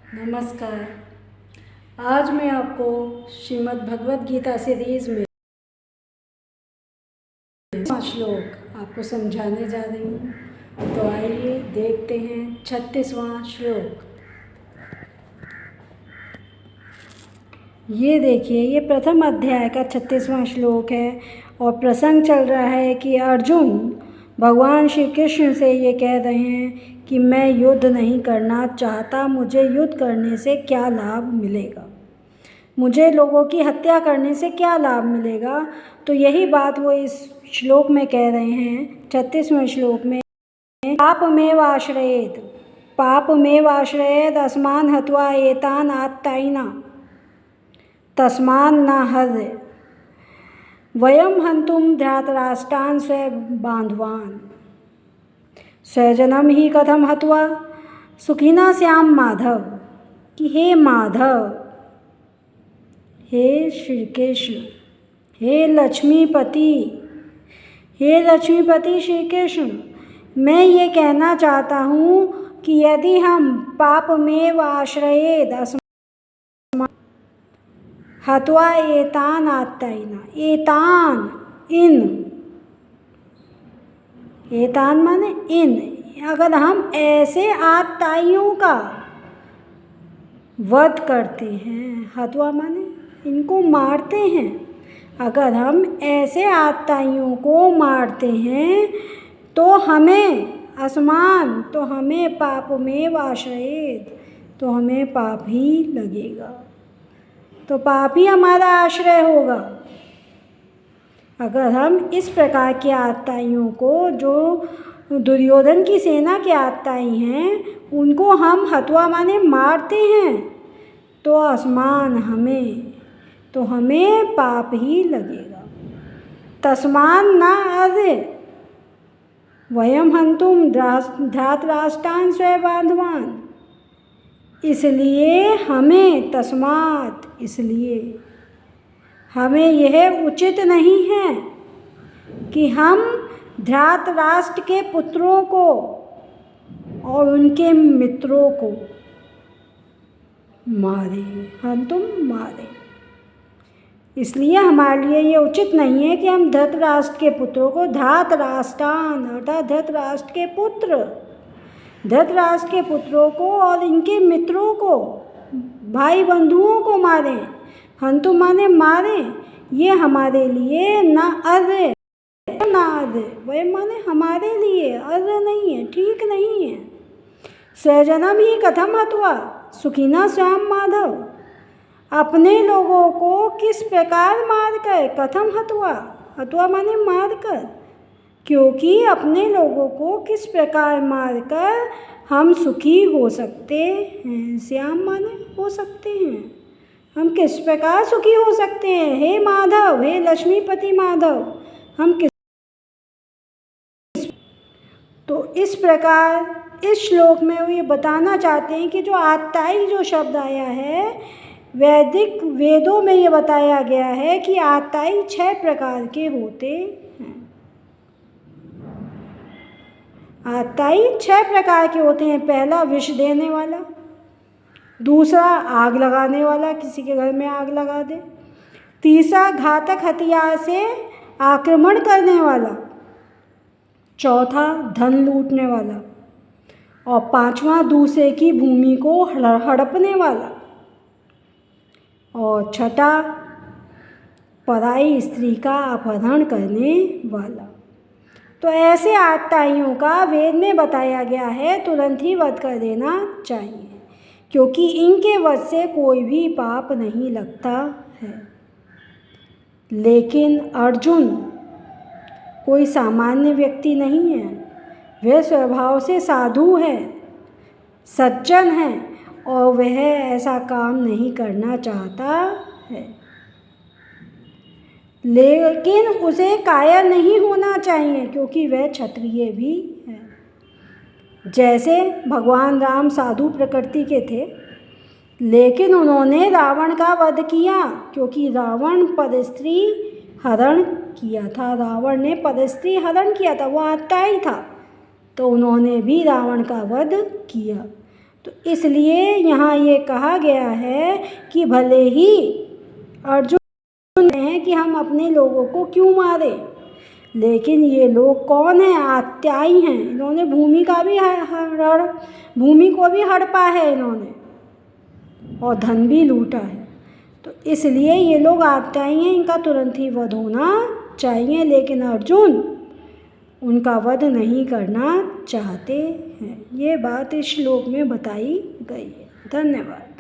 नमस्कार। आज मैं आपको श्रीमद् भगवद गीता सीरीज में 5 श्लोक आपको समझाने जा रही हूँ। तो आइए देखते हैं 36वां श्लोक। ये देखिए, ये प्रथम अध्याय का 36वां श्लोक है और प्रसंग चल रहा है कि अर्जुन भगवान श्री कृष्ण से ये कह रहे हैं कि मैं युद्ध नहीं करना चाहता, मुझे युद्ध करने से क्या लाभ मिलेगा, मुझे लोगों की हत्या करने से क्या लाभ मिलेगा। तो यही बात वो इस श्लोक में कह रहे हैं, 36वें श्लोक में। पापमेव आश्रयेद अस्मान् हत्वा एतान् आत्तायिना तस्मान् न हर्य वयं हन्तुं धृतराष्ट्रान् स्वबान्धवान् स्वजनं हि कथं हत्वा सुखिनः स्याम माधव। कि हे माधव, हे श्री कृष्ण, हे लक्ष्मीपति श्री कृष्ण, मैं ये कहना चाहता हूँ कि यदि हम पापमेव आश्रयेद हत्वा एतान् आत्तायिना, एतान माने इन, अगर हम ऐसे आत्ताइयों का वध करते हैं, हत्वा माने इनको मारते हैं, अगर हम ऐसे आत्ताइयों को मारते हैं तो हमें असमान, तो हमें पापमेव आश्रयेद, तो हमें पाप ही लगेगा, तो पाप ही हमारा आश्रय होगा। अगर हम इस प्रकार के आत्ताइयों को, जो दुर्योधन की सेना के आत्ताई हैं, उनको हम हत्वा माने मारते हैं तो असमान हमें, तो हमें पाप ही लगेगा। तस्मान् न हर्य वयं हन्तुं धृतराष्ट्रान् स्वबान्धवान्, इसलिए हमें, तस्मात् इसलिए हमें यह उचित नहीं है कि हम धृतराष्ट्र के पुत्रों को और उनके मित्रों को मारें। इसलिए हमारे लिए ये उचित नहीं है कि हम धृतराष्ट्र के पुत्रों को, धृतराष्ट्रान अर्थात धृतराष्ट्र के पुत्रों को और इनके मित्रों को, भाई बंधुओं को मारें। हंतु माने मारें, ये हमारे लिए ना अर्य, वह माने हमारे लिए अर्य नहीं है, ठीक नहीं है। स्वजनम ही कथम हत्वा सुखिनः स्याम माधव, अपने लोगों को किस प्रकार मारकर, कथम हत्वा माने मारकर, क्योंकि अपने लोगों को किस प्रकार मारकर हम सुखी हो सकते हैं। श्याम माने हो सकते हैं, हम किस प्रकार सुखी हो सकते हैं। हे माधव, हे लक्ष्मीपति माधव, हम किस, तो इस प्रकार इस श्लोक में वो ये बताना चाहते हैं कि जो आत्ताई जो शब्द आया है, वैदिक वेदों में ये बताया गया है कि आत्ताई 6 प्रकार के होते हैं। आत्ताई 6 प्रकार के होते हैं। पहला विष देने वाला, दूसरा आग लगाने वाला, किसी के घर में आग लगा दे, तीसरा घातक हथियार से आक्रमण करने वाला, चौथा धन लूटने वाला, और पांचवा दूसरे की भूमि को हड़पने वाला, और छठा पराई स्त्री का अपहरण करने वाला। तो ऐसे आत्ताइयों का वेद में बताया गया है, तुरंत ही वध कर देना चाहिए, क्योंकि इनके वध से कोई भी पाप नहीं लगता है। लेकिन अर्जुन कोई सामान्य व्यक्ति नहीं है, वह स्वभाव से साधु है, सज्जन है, और वह ऐसा काम नहीं करना चाहता है। लेकिन उसे कायर नहीं होना चाहिए, क्योंकि वह क्षत्रिय भी है। जैसे भगवान राम साधु प्रकृति के थे, लेकिन उन्होंने रावण का वध किया, क्योंकि रावण परस्त्री हरण किया था, रावण ने परस्त्री हरण किया था, वो आत्ताई था, तो उन्होंने भी रावण का वध किया। तो इसलिए यहाँ ये कहा गया है कि भले ही अर्जुन हैं कि हम अपने लोगों को क्यों मारे, लेकिन ये लोग कौन हैं? आत्याई हैं। इन्होंने भूमि को भी हड़पा है इन्होंने, और धन भी लूटा है। तो इसलिए ये लोग आत्याई हैं, इनका तुरंत ही वध होना चाहिए। लेकिन अर्जुन उनका वध नहीं करना चाहते हैं। ये बात इस श्लोक में बताई गई है। धन्यवाद।